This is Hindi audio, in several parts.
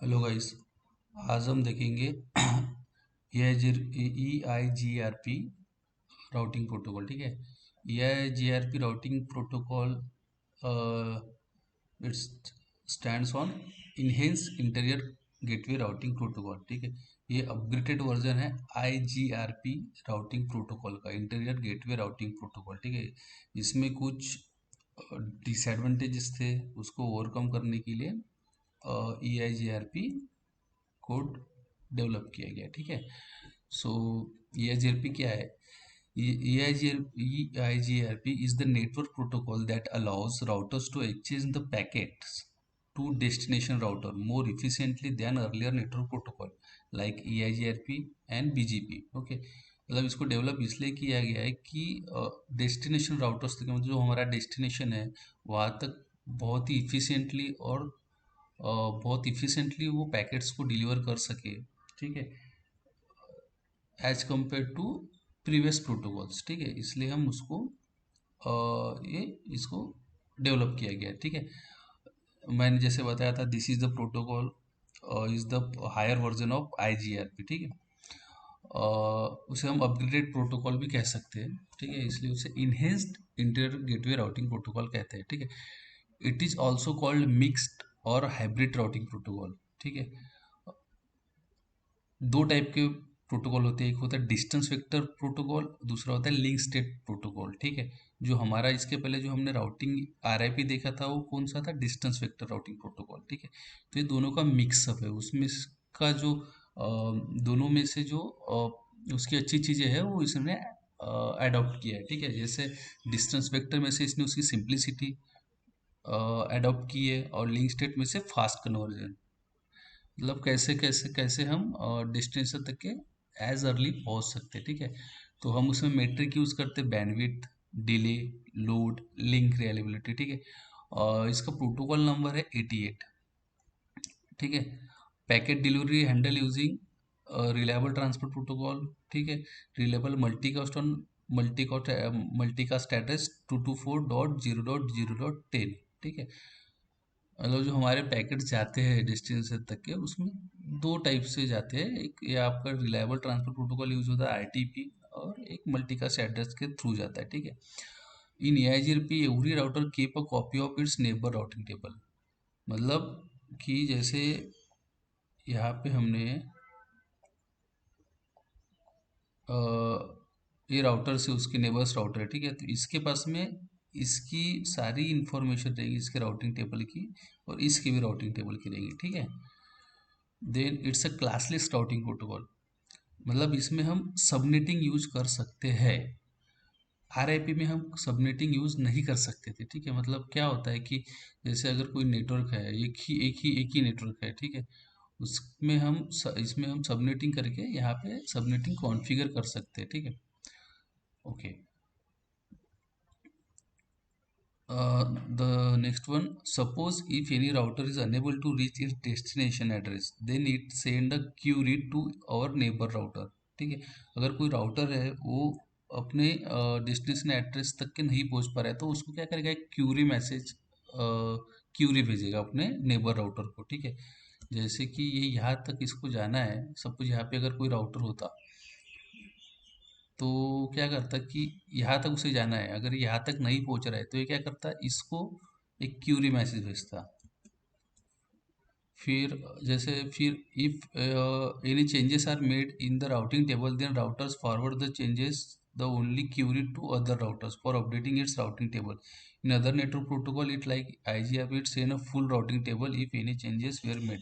Hello guys. आज हम देखेंगे EIGRP राउटिंग प्रोटोकॉल। ठीक है, EIGRP routing protocol it's stands on enhance interior gateway routing protocol. ठीक है, ये अपग्रेडेड वर्जन है IGRP राउटिंग प्रोटोकॉल का, इंटीरियर गेटवे राउटिंग प्रोटोकॉल। ठीक है, इसमें कुछ डिसएडवांटेजेस थे, उसको ओवरकम करने के लिए EIGRP कोड डेवलप किया गया। ठीक है, सो EIGRP क्या है? EIGRP is the network protocol that allows routers to exchange the packets to destination router more efficiently than earlier network protocol like EIGRP and BGP. Okay, मतलब इसको डेवलप इसलिए किया गया है कि डेस्टिनेशन राउटर्स तक, मतलब जो हमारा डेस्टिनेशन है वहाँ तक बहुत ही इफिशिएंटली और बहुत इफिशिएंटली वो पैकेट्स को डिलीवर कर सके। ठीक है, as compared to previous protocols. ठीक है, इसलिए हम उसको ये इसको डेवलप किया गया। ठीक है, मैंने जैसे बताया था, this is the protocol is the higher version of IGRP। ठीक है, उसे हम अपग्रेडेड प्रोटोकॉल भी कह सकते हैं। ठीक है, इसलिए उसे enhanced interior gateway routing protocol कहते हैं। ठीक है, it is also called mixed और हाइब्रिड राउटिंग प्रोटोकॉल। ठीक है, दो टाइप के प्रोटोकॉल होते हैं, एक होता है डिस्टेंस वेक्टर प्रोटोकॉल, दूसरा होता है लिंक स्टेट प्रोटोकॉल। ठीक है, जो हमारा इसके पहले जो हमने राउटिंग RIP देखा था वो कौन सा था? Distance vector routing protocol. ठीक है, तो ये दोनों का मिक्सअप है, उसमें का जो दोनों में से जो उसकी अच्छी चीज़ें हैं वो इसने अडॉप्ट किया है। ठीक है, जैसे डिस्टेंस वेक्टर में से इसने उसकी सिंप्लिसिटी अडॉप्ट की है, और लिंक स्टेट में से फास्ट कन्वर्जन, मतलब कैसे कैसे कैसे हम डेस्टिनेशन तक के एज अर्ली पहुंच सकते हैं। ठीक है, तो हम उसमें मेट्रिक यूज करते हैं, bandwidth, delay, load, link reliability. ठीक है, और इसका प्रोटोकॉल नंबर है 88। ठीक है, packet delivery handle using reliable transport protocol. ठीक है, reliable multicast on multicast address 224.0.0.10। ठीक है, मतलब जो हमारे पैकेट जाते हैं डेस्टिनेशन तक के, उसमें दो टाइप से जाते हैं, एक ये आपका रिलायबल ट्रांसपोर्ट प्रोटोकॉल यूज होता है RTP, और एक मल्टीकास्ट एड्रेस के थ्रू जाता है। ठीक है, इन EIGRP every router keep a copy of its neighbour routing table, मतलब कि जैसे यहाँ पे हमने अ, ये राउटर से उसके नेबर्स राउटर है। ठीक है, तो इसके पास में इसकी सारी इंफॉर्मेशन रहेगी इसके राउटिंग टेबल की, और इसकी भी राउटिंग टेबल की रहेगी। ठीक है, then it's a classless routing protocol, मतलब इसमें हम सबनेटिंग यूज कर सकते हैं। RIP में हम सबनेटिंग यूज नहीं कर सकते थे। ठीक है, मतलब क्या होता है कि जैसे अगर कोई नेटवर्क है, एक ही नेटवर्क है। ठीक है, उसमें इसमें हम सबनेटिंग करके यहाँ पे सबनेटिंग कॉन्फ़िगर कर सकते हैं। ठीक है, okay. The next one, suppose if any router is unable to reach its destination address, then it send a query to our neighbor router। ठीक है, अगर कोई राउटर है वो अपने डेस्टिनेशन एड्रेस तक के नहीं पहुंच पा रहा है, तो उसको क्या करेगा? एक क्यूरी मैसेज, क्यूरी भेजेगा अपने नेबर राउटर को। ठीक है, जैसे कि ये यहाँ तक इसको जाना है, सपोज यहाँ पे अगर कोई राउटर होता तो क्या करता कि यहाँ तक उसे जाना है, अगर यहाँ तक नहीं पहुंच रहा है तो ये क्या करता, इसको एक क्यूरी मैसेज भेजता। फिर जैसे फिर if any changes are made in the routing table, then routers forward the changes the only query to other routers for updating its routing table. In other network protocol it like IGRP, it send a full routing table if any changes were made.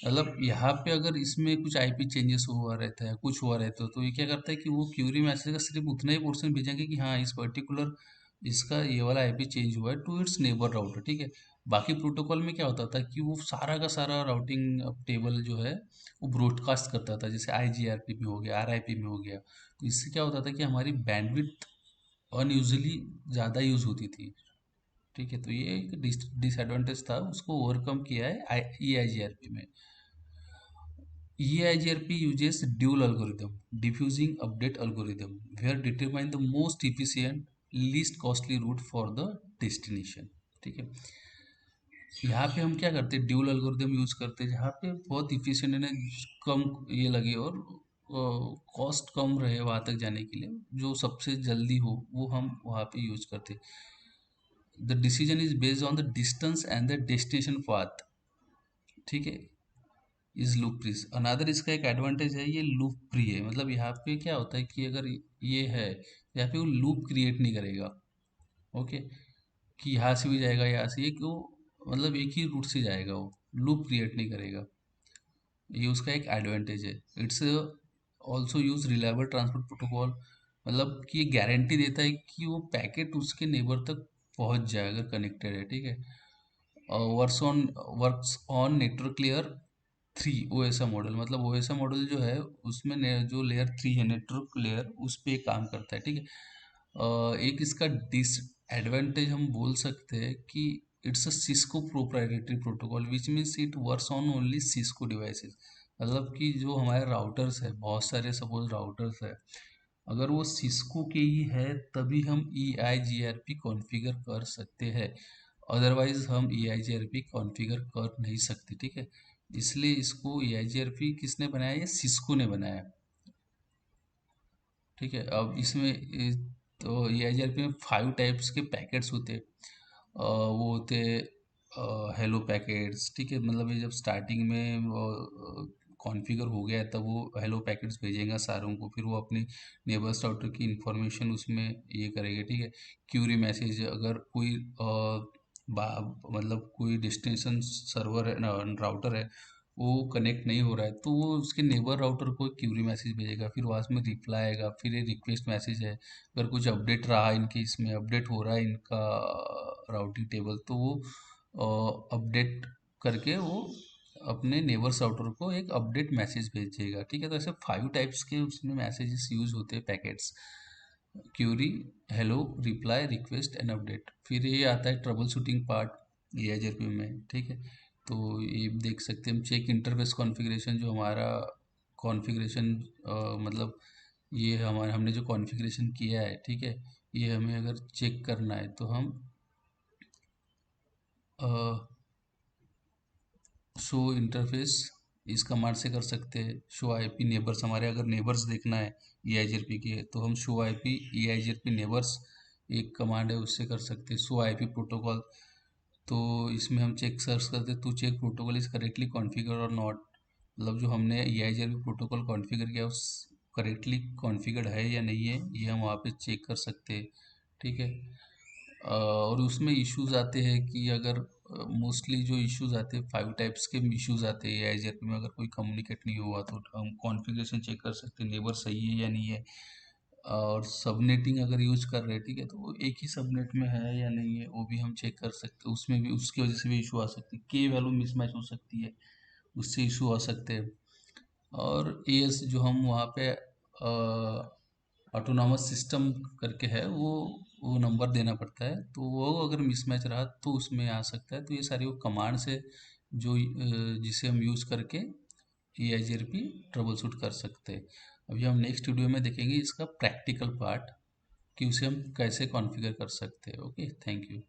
मतलब यहाँ पे अगर इसमें कुछ IP चेंजेस हुआ रहता है, कुछ हुआ रहता है, तो ये क्या करता है कि वो क्यूरी मैसेज का सिर्फ उतना ही पोर्शन भेजेंगे कि हाँ इस पर्टिकुलर इसका ये वाला IP चेंज हुआ है टू इट्स नेबर राउटर। ठीक है, बाकी प्रोटोकॉल में क्या होता था कि वो सारा का सारा राउटिंग टेबल जो है वो ब्रॉडकास्ट करता था, जैसे IGRP में हो गया, RIP में हो गया। तो इससे क्या होता था कि हमारी बैंडविड्थ अनयूजली ज़्यादा यूज होती थी। ठीक है, तो ये एक डिसएडवांटेज था, उसको ओवरकम किया है EIGRP में। EIGRP uses dual algorithm, diffusing update algorithm, where determine the most efficient, least costly route for the destination। ठीक है, यहाँ पे हम क्या करते हैं, ड्यूल एल्गोरिदम यूज करते हैं, जहाँ पे बहुत इफिशिएंट है, कम ये लगे और कॉस्ट कम रहे वहाँ तक जाने के लिए, जो सबसे जल्दी हो वो हम वहाँ पे यूज करते हैं। The decision is based on the distance and the destination path, ठीक है, इज लूप फ्री। अनदर इसका एक एडवांटेज है, ये लूप फ्री है, मतलब यहाँ पे क्या होता है कि अगर ये है, यहाँ पे वो लूप क्रिएट नहीं करेगा। ओके, कि यहाँ से भी जाएगा, यहाँ से, ये क्यों, मतलब एक ही रूट से जाएगा, वो लूप क्रिएट नहीं करेगा। ये उसका एक एडवांटेज है। It's also use reliable transport protocol, मतलब कि ये गारंटी देता है कि वो पैकेट उसके नेबर तक पहुंच जाए अगर कनेक्टेड है, ठीक है। Works on network layer 3 OSA model, मतलब ओएसए मॉडल जो है उसमें जो लेयर 3 है नेटवर्क लेयर, उस पे काम करता है, ठीक है। एक इसका डिसएडवांटेज हम बोल सकते हैं कि it's a Cisco proprietary protocol which means it works on only Cisco devices, मतलब कि जो हमारे राउटर्स है, बहुत सारे सपोज राउटर्स है, अगर वो सिस्को के ही है तभी हम ई आई जी आर पी कॉन्फ़िगर कर सकते हैं, अदरवाइज हम ई आई जी आर पी कॉन्फ़िगर कर नहीं सकते, ठीक है। इसलिए इसको ई आई जी आर पी किसने बनाया, ये सिस्को ने बनाया, ठीक है। अब इसमें तो ई आई जी आर पी में 5 टाइप्स के पैकेट्स होते हैं। वो होते हेलो पैकेट्स, ठीक है, मतलब ये जब स्टार्टिंग में कॉन्फ़िगर हो गया है, तब वो हेलो पैकेट्स भेजेगा सारों को, फिर वो अपनी नेबर्स राउटर की इंफॉर्मेशन उसमें ये करेगा, ठीक है। क्यूरी मैसेज, अगर कोई मतलब कोई डेस्टिनेशन सर्वर है ना, राउटर है, वो कनेक्ट नहीं हो रहा है, तो वो उसके नेबर राउटर को क्यूरी मैसेज भेजेगा, फिर वहाँ में रिप्लाई आएगा, फिर ये रिक्वेस्ट मैसेज है, अगर कुछ अपडेट रहा इनके, इसमें अपडेट हो रहा है इनका राउटिंग टेबल, तो वो अपडेट करके वो अपने नेबर्स राउटर को एक अपडेट मैसेज भेजेगा, ठीक है। तो ऐसे 5 टाइप्स के उसमें मैसेजेस यूज होते हैं, packets, query, hello, reply, request and update. फिर ये आता है ट्रबल शूटिंग पार्ट एआईजेपी में, ठीक है। तो ये देख सकते हैं हम, चेक इंटरफेस कॉन्फ़िगरेशन, जो हमारा कॉन्फ़िगरेशन, मतलब ये हमारे हमने जो कॉन्फ़िगरेशन किया है, ठीक है, ये हमें अगर चेक करना है तो हम शो इंटरफेस इस कमांड से कर सकते हैं। शो आईपी नेबर्स, हमारे अगर नेबर्स देखना है ईआईजीआरपी के, तो हम शो आईपी ईआईजीआरपी नेबर्स एक कमांड है, उससे कर सकते हैं। शो आईपी प्रोटोकॉल, तो इसमें हम चेक सर्च करते हैं to check protocol is correctly configure और नॉट, मतलब जो हमने ईआईजीआरपी प्रोटोकॉल कॉन्फ़िगर किया उस करेक्टली कॉन्फ़िगर्ड है या नहीं है, ये हम वहाँ पे चेक कर सकते हैं, ठीक है। और उसमें इश्यूज आते हैं कि अगर मोस्टली जो इश्यूज आते हैं, 5 टाइप्स के इश्यूज आते हैं एआईजेड में, अगर कोई कम्युनिकेट नहीं हुआ तो हम कॉन्फ़िगरेशन चेक कर सकते हैं नेबर सही है या नहीं है। और सबनेटिंग अगर यूज कर रहे हैं, ठीक है, तो वो एक ही सबनेट में है या नहीं है, वो भी हम चेक कर सकते हैं, उसमें भी उसकी वजह से भी इशू आ सकती है, के वैल्यू मिसमैच हो सकती है, उससे इशू आ सकते हैं। और एएस जो हम वहाँ पे ऑटोनॉमस सिस्टम करके है, वो नंबर देना पड़ता है, तो वो अगर मिसमैच रहा तो उसमें आ सकता है। तो ये सारी वो कमांड्स है जो जिसे हम यूज़ करके ई आई जी आर पी ट्रबल शूट कर सकते हैं। अभी हम नेक्स्ट वीडियो में देखेंगे इसका प्रैक्टिकल पार्ट, कि उसे हम कैसे कॉन्फ़िगर कर सकते हैं। Okay, thank you.